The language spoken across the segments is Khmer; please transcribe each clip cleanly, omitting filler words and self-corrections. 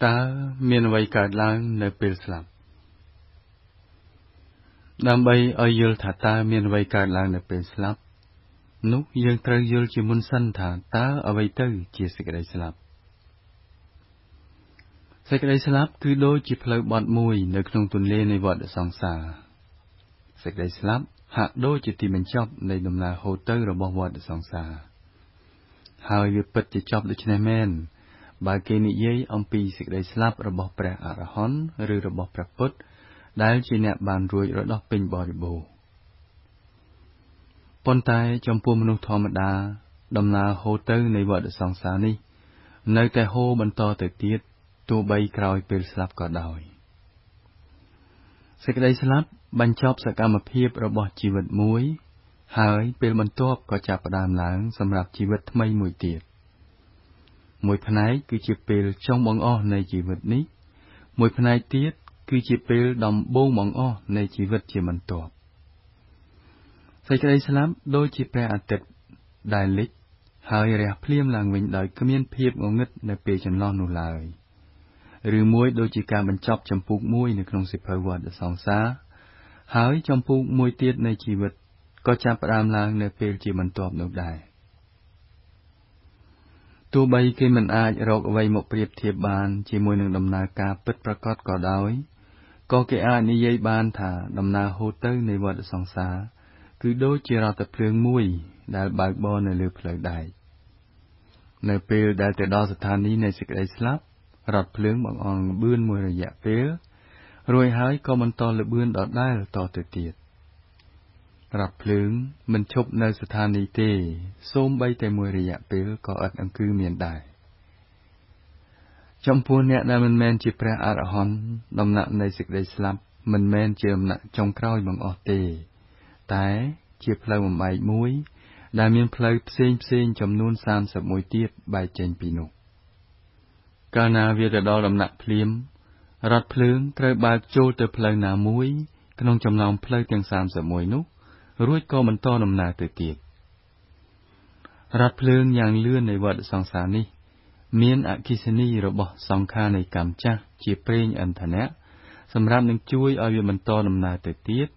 ตาเมียนไว้การล้างในเปลสลับนำใบเอายุลถาตาเมียนไว้การล้างในเปลสลับนุยังตรยุลจิมุนสันถาตาเอาไว้เตอเจียสกได้สลับสกได้สลับคือโดยจิเพลบอดมวยในขนมตุนเล่ในวอดสองสาสกได้สลับหากโดยจิติมันชอบในดมนาโฮเตอร์ระบบวอดสองสาหายวิปัจจิชอบด้วยชนะแมนบาเกนิเยอมปีสิกได้สลับระบบแปรอารหันหรือระบบแปรพุทธได้จีเนบานรวยระดับเป็นบริบูปนตายจำพวกมนุษย์ธรรมดาดำนาโฮเตอร์ในวัดสองสานี้ในแต่โฮบรรทอแต่เตียดตัวใบกรอยเป็นสลับก็ได้สิกได้สลับบรรชอบสกรรมเพียบระบบชีวิตมวยหายเป็นบรรทบก็จับประดามหลังสำหรับชีวิตไม่มวยเตียดมวยพนัยคือจีเปลช่องบองอ้อในชีวิตนี้มวยพนัยเตียดคือจีเปลดำโบงบองอ้อในชีวิตจีมันตอบใส่กระไดสลับโดยจีแปรอัตต์ได้เล็กหายเรียเพลียมลางวิ่งโดยขมิ้นเพียบงงึดในเปจันล่อนูลายหรือมวยโดยจีการบรรจบจำปุกมวยในขนมสิบเพอวัดสองสาหายจำปุกมวยเตียดในชีวิตก็จับประดามลางในเปจีมันตอบนูได้ตัวใบเกมันอาจรอกไว้หมกเปรียบเทียบบานจีมวยหนึ่งดำนาการปิดประกอบก็ได้ก็เกอานิยายบานถาดำนาโฮเตอร์ในวัดสองสาคือโดยจีราตะเพลิงมวยได้บากบอในเรือเพลิงได้ในเปลได้แต่ดอสถานีในสิกไอสลับรัดเพลิงบางอ่องเบื้อนมวยระยะเปลรวยหายก็มันต่อระเบื้อนดอดได้ต่อเตียดรับเพลิงมันชบในสถานีเตส้มใบแต่มวยระยะเปลก็อัดอังคือเมียนได้จำพวกเนี่ยได้มันแมนจีแปรอารหันดำหนักในสิกได้สลับมันแมนเจิมหนักจงคร้อยบางออเตแต่เจียเพลงใบมวยได้เมียนเพลงเส้นจำนวน30มวยเตียดใบเจนปีนุกานาเวียดดอดำหนักเพลียมรัดเพลิงเตรบากโจเตเพลงหนามวยขนมจำลองเพลงเตียง30มวยนุรุ่ยก็มันต้อดำหนักเตียดรัดเพลิงอย่างเลื่อนในวัดสองสานี้เมียนอคิสนีระบบสองคาในกรรมจ้าเจียเปรย์อันทะเนะสำหรับหนึ่งช่วยเอาเวมันต่อดำนาเตียด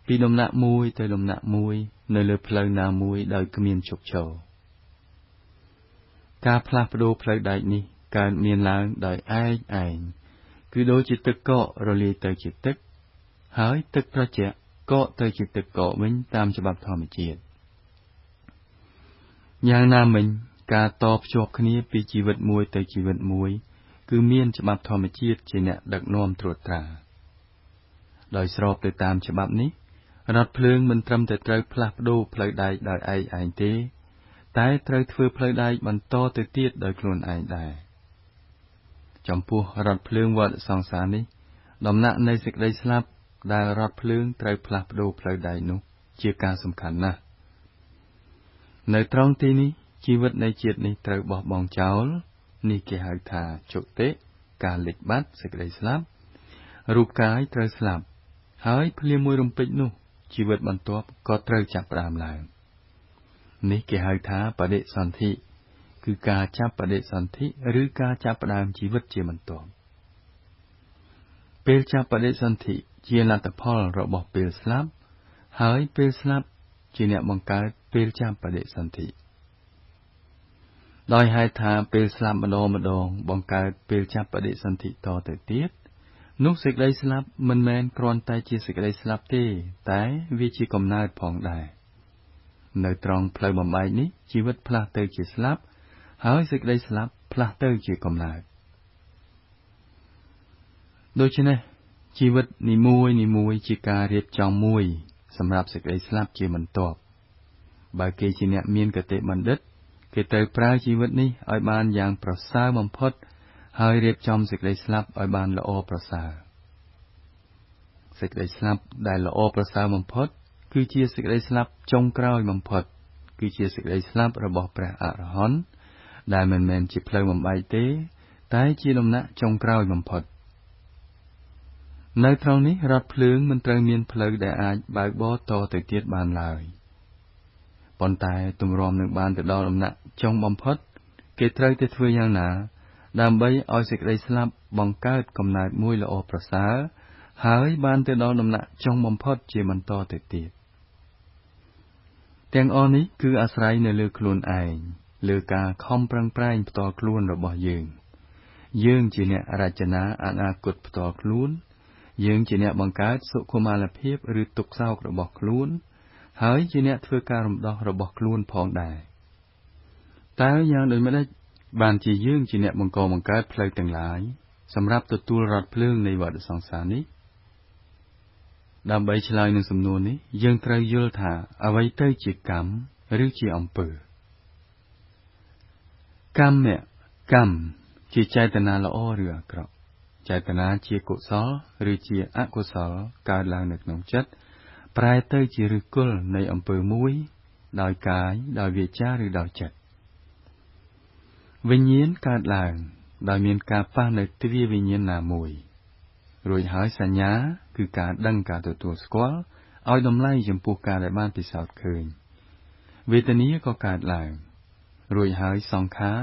ปีดำนามวยแต่ดำนามวยในเลือเพลิงนามวยโดยขมิ้นฉุกเฉินการพลาดโดเพลิงใดนี้การเมียนล้างโดยไอ้คือโดยจิตตึกเกาะระลีเตยจิตตึกหายตึกพระเจ้าเกาะเตยจิตตึกเกาะวิ่งตามฉบับธรรมจิตอย่างนามิงการตอบโจทย์นี้ปีชีวิตมวยแต่ชีวิตมวยคือเมียนฉบับธรรมจิตจีเนดักนอมตรวจตราโดยสอบโดยตามฉบับนี้รัดเพลิงมันตรำแต่เตยพลาดโดเพลิงใดโดยไอ้เตแต่เตยเฟื่อเพลิงใดมันโตเตยเตียดโดยกลุ่นไอ้ได้จำพวกรัดเพลิงวัดสองสานี้ดำหนักในสิกได้สลับได้รัดเพลิงเตยพลาดโดเพลิงใดนุเชื่อการสำคัญนะในตรงที่นี้ชีวิตในจิตนี้เตยบอกบองเจ้านี่เกี่ยวกับโจเตการเล็กบัดสิกได้สลับรูปกายเตยสลับหายเพลียมวยรมปิดนุชีวิตบรรทบก็เตยจับปรามลายนี่เกี่ยวกับประเดสันธิคือการจับประเดสันธิหรือการจับปรามชีวิตเจียมันตบเปลจับประเดสันธิเจียลัตพอลระบบเปลสลับหายเปลสลับจีเนบังการเปลจับประเดสันธิโดยให้ทาเปลสลับมาดองบังการเปลจับประเดสันธิต่อแต่เตียดนุกสิกได้สลับมันแมนกรอนไตจีสิกได้สลับเต้แต่วิจิกรรมนาพองได้ในตรองเพลย์บำไอนี้ชีวิตพลาเตอร์จีสลับหายสิกได้สลับพลาเตอร์จีกรรมนาโดยเฉพาะชีวิตนิมวยจีการเรียบจองมวยสำหรับสิกได้สลับจีมันตอบบางเกจีเนเมียนกเตมันดึดเกเตอร์ปลายชีวิตนี้ไอบานอย่างประสาบัมพดหายเรียบจอมสิกได้สลับไอบานละโอประสาสิกได้สลับได้ละโอประสาบัมพดคือเชียสิกได้สลับจงกล้าวบัมพดคือเชียสิกได้สลับระบบแปรอรหันได้แมนจีเพลงบัมไอเต้แต่จีลมนะจงกล้าวบัมพดในตรงนี้รัดเพลิงมันเตรียมเมียนเพลิงได้อาจบากบอต่อแต่เตียดบานลายปนตายตุ่มรอมหนึ่งบานแต่ดอลมนะจงบัมพดเกตเตอร์จะทวีอย่างหนา ដើម្បីឲ្យសេចក្តីស្លាប់បង្កើតកំណើតមួយល្អប្រសើរហើយបានទៅដល់ដំណាក់ចុងបំផុតជាបន្តទៅទៀតទាំងអស់នេះគឺអាស្រ័យនៅលើខ្លួនឯងលើការខំប្រឹងប្រែងផ្ទាល់ខ្លួនរបស់យើងជាអ្នករចនាអនាគតផ្ទាល់ខ្លួនយើងជាអ្នកបង្កើតសុខុមាលភាពឬទុក្ខសោករបស់ខ្លួនហើយជាអ្នកធ្វើការរំដោះរបស់ខ្លួនផងដែរតើយ៉ាងដូចម្តេចបានជាយើងជាអ្នកបង្កើតផ្លូវទាំងឡាយសម្រាប់ទទួលរថភ្លើងនៃវដ្តសង្សារនេះដើម្បីឆ្លើយនឹងសំណួរនេះយើងត្រូវយល់ថាអ្វីទៅជាកម្មឬជាអំពើកម្មជាចេតនាល្អឬអាក្រក់ចេតនាជាកុសលឬជាអកុសលកើតឡើងនៅក្នុងចិត្តប្រែទៅជាឫសគល់នៃអំពើមួយដោយកាយដោយវាចាឬដោយចិត្តវិញ្ញាណកើតឡើងដោយមានការប៉ះនៅទ្វារវិញ្ញាណណាមួយរួចហើយសញ្ញាគឺការដឹងការទទួលស្គាល់ឲ្យតម្លៃចំពោះការដែលបានពិសោធន៍ឃើញវេទនាក៏កើតឡើងរួចហើយសង្ខារ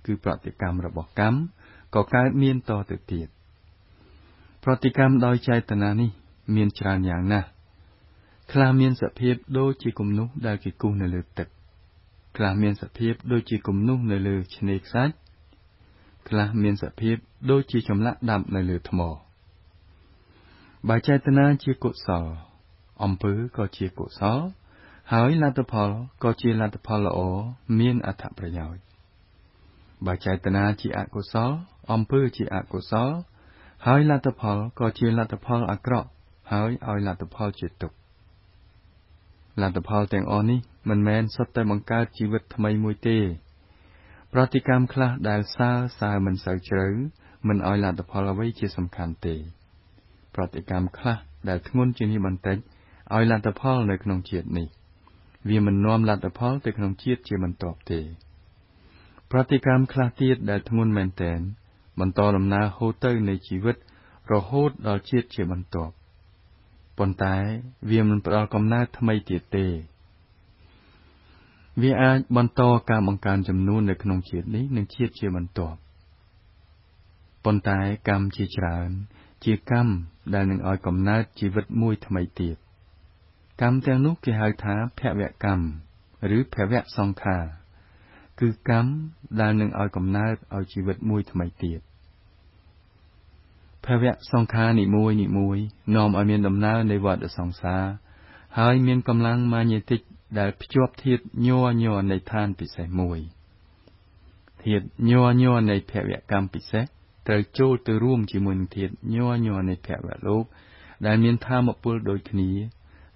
គឺប្រតិកម្មរបស់កម្មក៏កើតមានតទៅទៀតប្រតិកម្មដោយចេតនានេះមានច្រើនយ៉ាងណាស់ខ្លះមានសភាពដូចជាគំនុះដែលគេគូសនៅលើទឹកខ្លះមានសភាពដូចជាគំនុះនៅលើឆ្នេរខ្សាច់ខ្លះមានសភាពដូចជាចម្លាក់ដាប់នៅលើថ្មបើចេតនាជាកុសលអំពើក៏ជាកុសលហើយលទ្ធផលក៏ជាលទ្ធផលល្អមានអត្ថប្រយោជន៍បើចេតនាជាអកុសលអំពើជាអកុសលហើយលទ្ធផលក៏ជាលទ្ធផលអាក្រក់ហើយឲ្យលទ្ធផលជាទុក្ខលទ្ធផលទាំងអស់នេះមិនមែនសុទ្ធតែបង្កើតជីវិតថ្មីមួយទេប្រតិកម្មខ្លះដែលសើមិនសូវជ្រៅមិនឲ្យលទ្ធផលអ្វីជាសំខាន់ទេប្រតិកម្មខ្លះដែលធ្ងន់ជាងនេះបន្តិចឲ្យលទ្ធផលនៅក្នុងជាតិនេះវាមិននាំលទ្ធផលទៅក្នុងជាតិជាបន្ទាប់ទេប្រតិកម្មខ្លះទៀតដែលធ្ងន់មែនទែនបន្តដំណើរហូរទៅនៃជីវិតរហូតដល់ជាតិជាបន្ទាប់ប៉ុន្តែវាមិនផ្ដល់កំណើតថ្មីទៀតទេវាអាចបន្តការបង្កើនចំនួននៅក្នុងជាតិនេះនិងជាតិជាបន្ទាប់ប៉ុន្តែកម្មជាច្រើនជាកម្មដែលនឹងឲ្យកំណើតជីវិតមួយថ្មីទៀតកម្មទាំងនោះគេហៅថាភវកម្មឬភវសង្ខារគឺកម្មដែលនឹងឲ្យកំណើតឲ្យជីវិតមួយថ្មីទៀតភវសង្ខារនីមួយនាំឲ្យមានដំណើរនៃវដ្តសង្សារហើយមានកម្លាំងម៉ាញេទិកដែលភ្ជាប់ធាតុញ័រនៃឋានពិសេសមួយធាតុញ័រនៃភវកម្មពិសេសត្រូវចូលទៅរួមជាមួយនឹងធាតុញ័រនៃភវលោកដែលមានថាមពលដូចគ្នា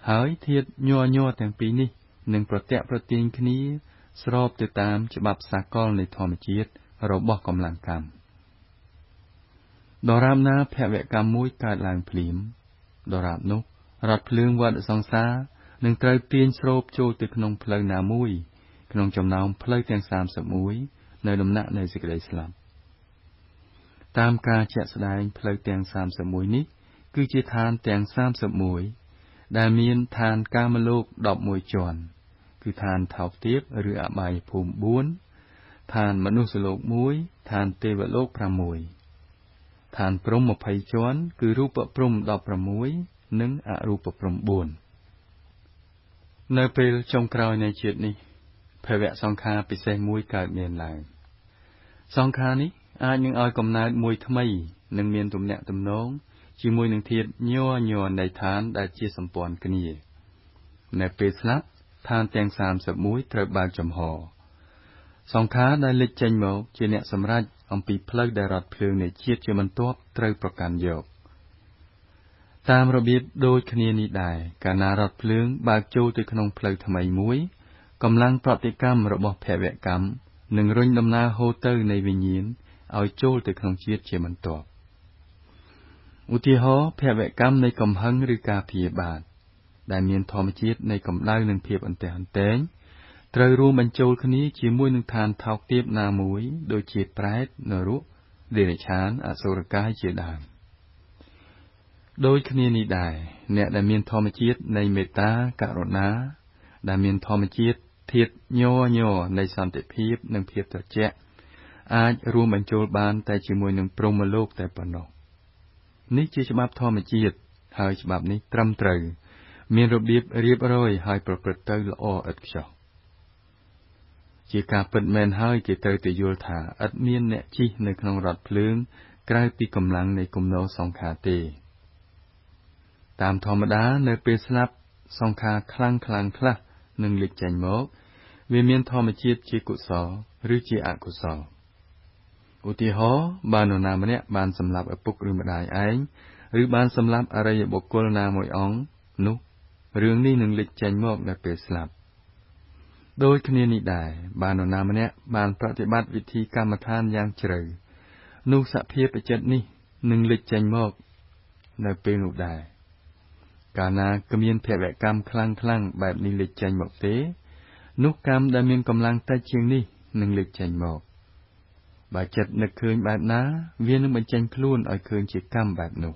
ហើយធាតុញ័រទាំងពីរនេះនឹងប្រទាក់ប្រទាញគ្នាស្របទៅតាមច្បាប់សាកលនៃធម្មជាតិរបស់កម្លាំងកម្មដរាបណាភវកម្មមួយកើតឡើងភ្លាមដរាបនោះរថភ្លើងវដ្តសង្សារនឹងត្រូវទាញស្រូបចូលទៅក្នុងផ្លូវណាមួយក្នុងចំណោមផ្លូវទាំង31នៅដំណាក់នៃសេចក្តីស្លាប់តាមការជាក់ស្ដែងផ្លូវទាំង31នេះគឺជាឋានទាំង31ដែលមានឋានកាមលោក11ជាន់គឺឋានថោកទាបឬអបាយភូមិ4ឋានមនុស្សលោក1ឋានទេវលោក6ឋានព្រហ្ម20ជាន់គឺរូបព្រហ្ម16និងអរូបព្រហ្ម4នៅពេលចុងក្រោយនៃជាតិនេះភវសង្ខារពិសេសមួយកើតមានឡើងសង្ខារនេះអាចនឹងឲ្យកំណើតមួយថ្មីនិងមានទំនាក់ទំនងជាមួយនឹងធាតុញ័រនៃឋានដែលជាសម្ព័ន្ធគ្នានៅពេលស្លាប់ឋានទាំង31ត្រូវបើកចំហសង្ខារដែលលេចចេញមកជាអ្នកសម្រេចអំពីផ្លូវដែលរថភ្លើងនៃជាតិជាបន្ទាប់ត្រូវប្រកាន់យកតាមរបៀបដូចគ្នានេះដែរកាលណារថភ្លើងបើកចូលទៅក្នុងផ្លូវថ្មីមួយកម្លាំងប្រតិកម្មរបស់ភវកម្មនឹងរុញដំណើរហូរទៅនៃវិញ្ញាណឲ្យចូលទៅក្នុងជាតិជាបន្ទាប់ឧទាហរណ៍ភវកម្មនៃកំហឹងឬការព្យាបាទដែលមានធម្មជាតិនៃកម្ដៅនិងភាពអន្ទះអន្ទែងត្រូវរួមបញ្ចូលគ្នាជាមួយនឹងឋានថោកទាបណាមួយដូចជាប្រេតនរកដេរឆានអសុរកាយជាដើមដូចគ្នានេះដែរអ្នកដែលមានធម្មជាតិនៃមេត្តាករុណាដែលមានធម្មជាតិធាតុញ័រនៃសន្តិភាពនិងភាពត្រជាក់ អាចរួមបញ្ចូលបានតែជាមួយនឹងព្រហ្មលោកតែប៉ុណ្ណោះនេះជាច្បាប់ធម្មជាតិហើយច្បាប់នេះត្រឹមត្រូវមានរបៀបរៀបរយហើយប្រព្រឹត្តទៅល្អឥតខ្ចោះជាការពិតមែនហើយគេត្រូវតែយល់ថាឥតមានអ្នកជិះនៅក្នុងរថភ្លើងក្រៅពីកម្លាំងនៃគំនោសង្ខារទេតាមធម្មតានៅពេលស្លាប់សង្ខារខ្លាំងខ្លះនឹងលេចចេញមកវាមានធម្មជាតិជាកុសលឬជាអកុសលឧទាហរណ៍បើនរណាម្នាក់បានសម្លាប់ឪពុកឬម្ដាយឯងឬបានសម្លាប់អរិយបុគ្គលណាមួយអង្គនោះរឿងនេះនឹងលេចចេញមកនៅពេលស្លាប់ដូចគ្នានេះដែរបើនរណាម្នាក់បានប្រតិបត្តិវិធីកម្មដ្ឋានយ៉ាងជ្រៅនោះសភាពចិត្តនេះនឹងលេចចេញមកនៅពេលនោះដែរកាលណាគ្មានភវកម្មខ្លាំងបែបនេះលេចចេញមកទេនោះកម្មដែលមានកម្លាំងតិចជាងនេះនឹងលេចចេញមកបើចិត្តនឹកឃើញបែបណាវានឹងបញ្ចេញខ្លួនឲ្យឃើញជាកម្មបែបនោះ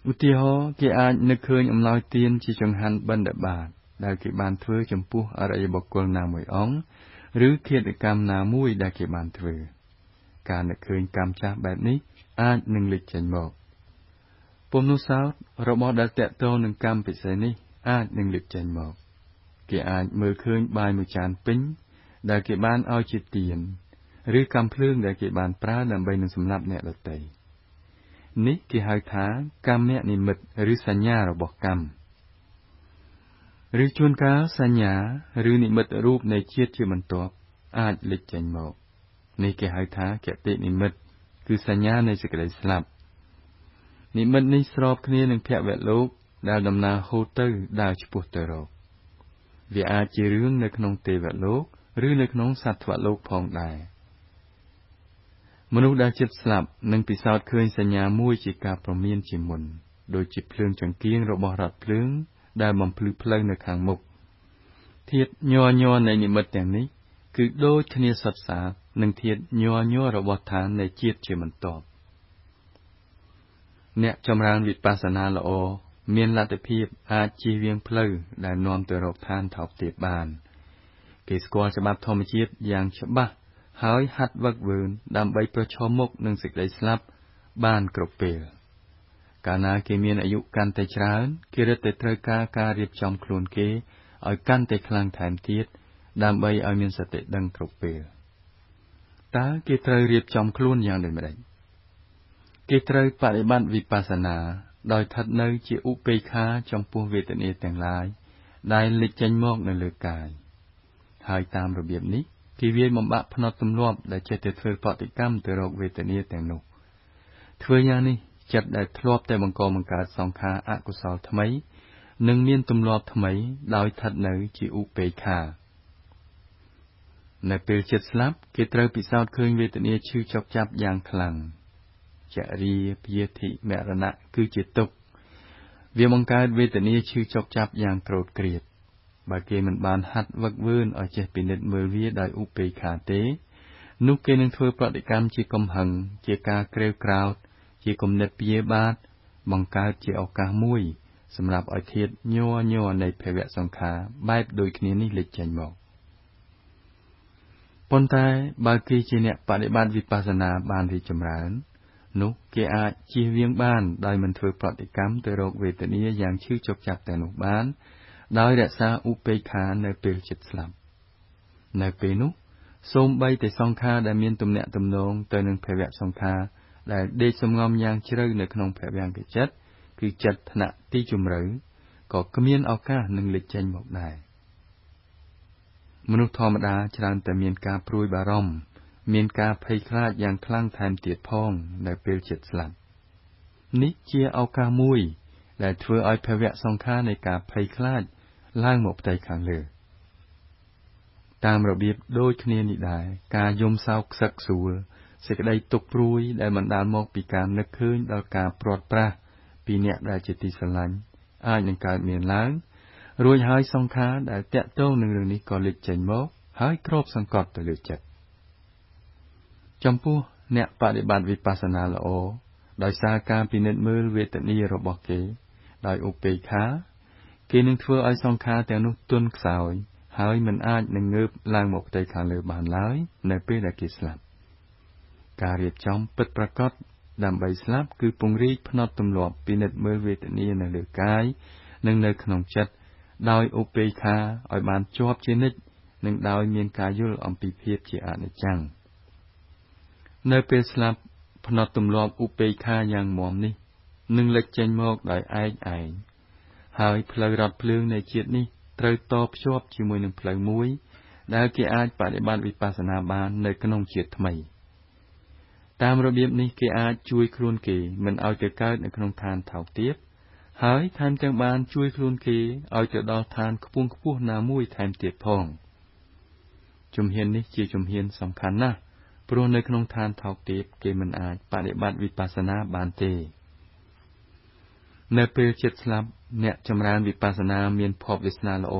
ឧទាហរណ៍គេអាចនឹកឃើញអំឡោយទានជាចង្ហាន់បិណ្ឌបាតដែលគេបានធ្វើចំពោះអរិយបុគ្គលណាមួយអង្គឬឃាតកម្មណាមួយដែលគេបានធ្វើការនឹកឃើញកម្មចាស់បែបនេះអាចនឹងលេចចេញមកពុំនោះសោតរបស់ដែលតេតងនឹងកម្មពិសេសនេះអាចនឹងលេចចេញមកគេអាចមើលឃើញបាយមួយចានពេញដែលគេបានឲ្យជាទានឬកម្មភ្លើងដែលគេបានប្រើដើម្បីនឹងសម្លាប់អ្នកដទៃនេះគេហៅថាកម្មនិមិត្តឬសញ្ញារបស់កម្មឬជួនកាលសញ្ញាឬនិមិត្តរូបនៃជាតិជាបន្ទាប់អាចលេចចេញមកនេះគេហៅថាគតិនិមិត្តគឺសញ្ញានៃសេចក្តីស្លាប់និមិត្តនេះស្របគ្នានឹងភវលោកដែលដំណើរហូតទៅដើរឆ្ពោះទៅរកវាអាចជារឿងនៅក្នុងទេវលោកឬនៅក្នុងសត្វលោកផងដែរមនុស្សដែលជិតស្លាប់នឹងពិសោធន៍ឃើញសញ្ញាមួយជាការព្រមានជាមុនដូចជាភ្លើងចង្កៀងរបស់រថភ្លើងដែលបំភ្លឺផ្លូវនៅខាងមុខធាតុញ័រនៃនិមិត្តទាំងនេះគឺដូចគ្នាសុទ្ធសាធនឹងធាតុញ័ររបស់ឋាននៃជាតិជាបន្ទាប់អ្នកចម្រើនវិបស្សនាល្អមានលទ្ធភាពអាចជៀសវាងផ្លូវដែលនាំទៅរកឋានថោកទាបបានគេស្គាល់ច្បាប់ធម្មជាតិយ៉ាងច្បាស់ហើយហាត់វឹកវើដើម្បីប្រឈមមុខនឹងសេចក្តីស្លាប់បានគ្រប់ពេលកាលណាគេមានអាយុកាន់តែច្រើនគេរឹតតែត្រូវការរៀបចំខ្លួនគេឲ្យកាន់តែខ្លាំងថែមទៀតដើម្បីឲ្យមានសតិដឹងគ្រប់ពេលតើគេត្រូវរៀបចំខ្លួនយ៉ាងដូចម្តេចគេត្រូវបប្រតិបត្តិវិបស្សនាដោយស្ថិតនៅជាឧបេក្ខាចំពោះវេទនាទាំងឡាយដែលលេចចេញមកនៅលើកាយហើយតាមរបៀបនេះគេវាយបំបាក់ភ្នត់ទម្លាប់ដែលចេះតែធ្វើប្រតិកម្មទៅរកវេទនាទាំងនោះធ្វើយ៉ាងនេះចិត្តដែលធ្លាប់តែបង្កើតសង្ខារអកុសលថ្មីនឹងមានទម្លាប់ថ្មីដោយស្ថិតនៅជាឧបេក្ខានៅពេលចិត្តស្លាប់គេត្រូវពិសោធន៍ឃើញវេទនាឈឺចុកចាប់យ៉ាងខ្លាំងចរិយាពាធិមរណៈគឺជាទុក្ខវាបង្កើតវេទនាឈឺចុកចាប់យ៉ាងក្រោធក្រៀតបើគេមិនបានហាត់វឹកវើឲ្យចេះពិនិត្យមើលវាដោយឧបេក្ខាទេនោះគេនឹងធ្វើប្រតិកម្មជាកំហឹងជាការក្រេវក្រោធជាគំនិតព្យាបាទបង្កើតជាឱកាសមួយសម្រាប់ឲ្យធាតុញ័រនៃភវសង្ខារបែបដូចគ្នានេះលេចចេញមកប៉ុន្តែបើគេជាអ្នកបដិបត្តិវិបស្សនាបានរីកចម្រើននោះគេអាចជៀសវាងបានដោយមិនធ្វើប្រតិកម្មទៅរកវេទនាយ៉ាងឈឺចុកចាប់តែនោះបានដោយរក្សាឧបេក្ខានៅពេលចិត្តស្លាប់នៅពេលនោះសូម្បីតែសង្ខារដែលមានទំនាក់ទំនងទៅនឹងភវសង្ខារដែលដេកសំងំយ៉ាងជ្រៅនៅក្នុងភវង្គចិត្តគឺចិត្តថ្នាក់ទីជម្រៅក៏គ្មានឱកាសនឹងលេចចេញមកដែរមនុស្សធម្មតាច្រើនតែមានការព្រួយបារម្ភមានការភ័យខ្លាចយ៉ាងខ្លាំងថែមទៀតផងនៅពេលចិត្តស្លាប់នេះជាឱកាសមួយដែលធ្វើឲ្យភវសង្ខារនៃការភ័យខ្លាចឡើងមកផ្ទៃខាងលើតាមរបៀបដូចគ្នានេះដែរការយំសោកខ្សឹកខ្សួលសេចក្តីទុក្ខព្រួយដែលបណ្ដាលមកពីការនឹកឃើញដល់ការព្រាត់ប្រាសពីអ្នកដែលជាទីស្រឡាញ់អាចនឹងកើតមានឡើងរួចហើយសង្ខារដែលតាក់ទងនឹងរឿងនេះក៏លេចចេញមកហើយគ្របសង្កត់ទៅលើចិត្តចំពោះអ្នកបដិបត្តិវិបស្សនាល្អដោយសារការពិនិត្យមើលវេទនារបស់គេដោយឧបេក្ខាគេនឹងធ្វើឲ្យសង្ខារទាំងនោះទន់ខ្សោយ ហើយមិនអាចនឹងងើបឡើងមកផ្ទៃខាងលើបានឡើយនៅពេលដែលគេស្លាប់ការរៀបចំពិតប្រាកដដើម្បីស្លាប់គឺពង្រីកផ្នត់ទម្លាប់ពិនិត្យមើលវេទនានៅលើកាយនិងនៅក្នុងចិត្តដោយឧបេក្ខាឲ្យបានជាប់ជានិច្ចនិងដោយមានការយល់អំពីភាពជាអនិច្ចំនៅពេលស្លាប់ផ្នត់ទម្លាប់ឧបេក្ខាយ៉ាងមាំនេះនឹងលេចចេញមកដោយឯងហើយផ្លូវរថភ្លើងនៃជាតិនេះត្រូវតភ្ជាប់ជាមួយនឹងផ្លូវមួយដែលគេអាចបដិបត្តិវិបស្សនាបាននៅក្នុងជាតិថ្មីតាមរបៀបនេះគេអាចជួយខ្លួនគេមិនឲ្យទៅកើតនៅក្នុងឋានថោកទាបហើយថែមទាំងបានជួយខ្លួនគេឲ្យទៅដល់ឋានខ្ពង់ខ្ពស់ណាមួយថែមទៀតផងជំហាននេះជាជំហានសំខាន់ណាស់ព្រោះនៅក្នុងឋានថោកទាបគេមិនអាចបដិបត្តិវិបស្សនាបានទេនៅពេលចិត្តស្លាប់អ្នកចម្រើនវិបស្សនាមានភ័ព្វវាសនាល្អ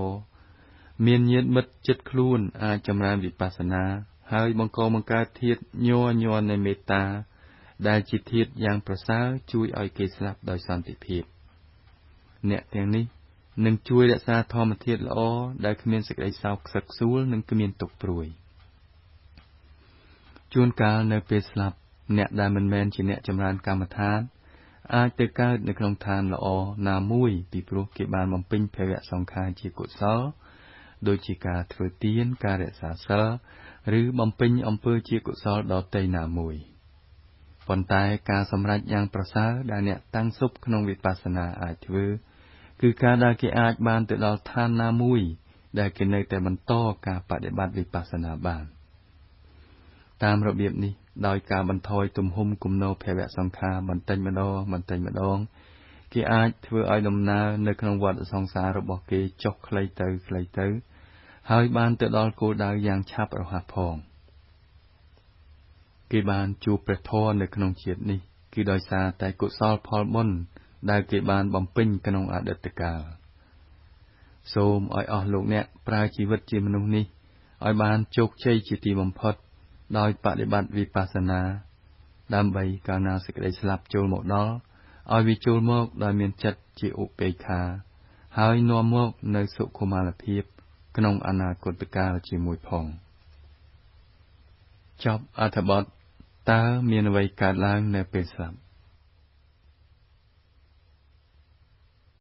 មានញាតិមិត្តចិត្តខ្លួនអាចចម្រើនវិបស្សនាហើយបង្កើតធាតុញ័រនៃមេត្តាដែលជាធាតុយ៉ាងប្រសើរជួយឲ្យគេស្លាប់ដោយសន្តិភាពអ្នកទាំងនេះនឹងជួយរក្សាធម្មធាតុល្អដែលគ្មានសេចក្តីសោកខ្សឹកខ្សួលនិងគ្មានទុក្ខព្រួយជួនកាលនៅពេលស្លាប់អ្នកដែលមិនមែនជាអ្នកចម្រើនកម្មដ្ឋានអាចទៅកើតនៅក្នុងឋានល្អណាមួយពីព្រោះគេបានបំពេញភវសង្ខារជាកុសលដូចជាការធ្វើទានការរក្សាសីលឬបំពេញអំពើជាកុសលដទៃណាមួយប៉ុន្តែការសម្រេចយ៉ាងប្រសើរដែលអ្នកតាំងសុបក្នុងវិបស្សនាអាចធ្វើគឺការដែលគេអាចបានទៅដល់ឋានណាមួយដែលគេនៅតែបន្តការបដិបត្តិវិបស្សនាបានតាមរបៀបនេះដោយការបន្ថយទំហំគំនរភវសង្ខារបន្តិចម្ដងគេអាចធ្វើឲ្យដំណើរនៅក្នុងវដ្តសង្សាររបស់គេចុះខ្លីទៅហើយបានទៅដល់គោលដៅយ៉ាងឆាប់រហ័សផងគេបានជួបព្រះធម៌នៅក្នុងជាតិនេះគឺដោយសារតែកុសលផលបុណ្យដែលគេបានបំពេញក្នុងអតីតកាលសូមឲ្យអស់លោកអ្នកប្រើជីវិតជាមនុស្សនេះឲ្យបានជោគជ័យជាទីបំផុតដោយបដិបត្តិវិបស្សនាដើម្បីកាលណាសេចក្តីស្លាប់ចូលមកដល់ឲ្យវាចូលមកដោយមានចិត្តជាឧបេក្ខាហើយនាំមកនៅសុខុមាលភាពក្នុងអនាគតកាលជាមួយផងចប់អត្ថបទតើមានអ្វីកើតឡើងនៅពេលស្លាប់